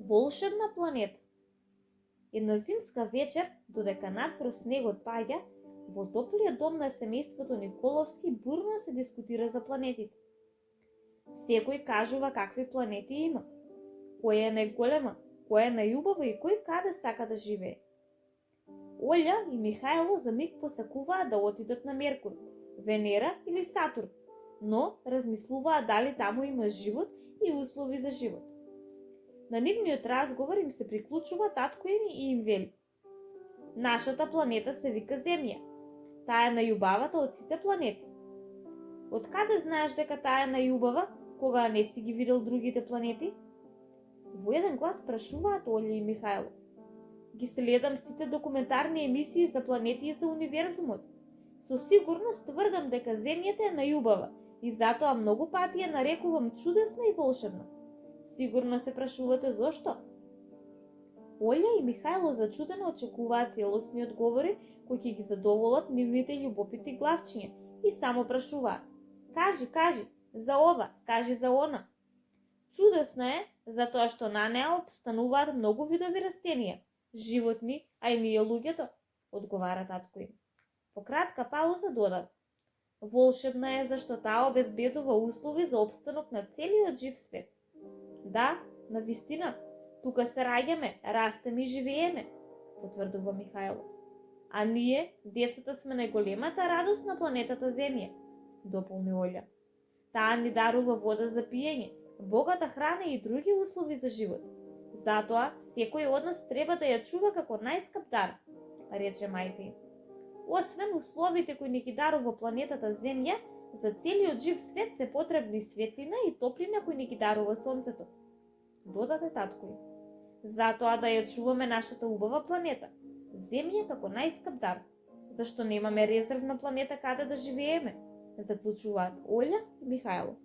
Волшебна планета. Една зимска вечер, додека надвор снегот паѓа, во топлиот дом на семејството Николовски бурно се дискутира за планетите. Секој кажува какви планети има, која е најголема, која е најубава и кој каде сака да живее. Олја и Михајло за миг посакуваат да отидат на Меркур, Венера или Сатурн, но размислуваат дали таму има живот и услови за живот. На нивниот разговор им се приклучува татко им и им вели: нашата планета се вика Земја. Таа е најубавата од сите планети. Од каде знаеш дека таа е најубава, кога не си ги видел другите планети? Во еден глас прашуваат Олја и Михајло. Ги следам сите документарни емисии за планети и за универзумот. Со сигурност тврдам дека Земјата е најубава и затоа многу пати ја нарекувам чудесна и волшебна. Сигурно се прашувате зошто? Олја и Михајло зачудено очекуваат целосни одговори кои ќе ги задоволат нивните љубопитни главчиња и само прашуваат: кажи, за ова, кажи за она. Чудесна е затоа што на неа обстануваат многу видови растенија, животни, а и ние луѓето, одговара татко им. По кратка пауза додава: волшебна е зашто таа обезбедува услови за опстанок на целиот жив свет. Да, навистина, тука се раѓаме, растеме и живееме, потврдува Михајло. А ние, децата, сме најголемата радост на планетата Земја, дополни Олја. Таа ни дарува вода за пиење, богата храна и други услови за живот. Затоа, секој од нас треба да ја чува како најскап дар, рече мајка им. Освен условите кои ни ги дарува планетата Земја, за целиот жив свет се потребни светлина и топлина кои ни ги дарува сонцето, додаде татко им. Затоа да ја чуваме нашата убава планета, Земја како најскап дар, зашто немаме резервна планета каде да живееме, заклучуваат Олја и Михајло.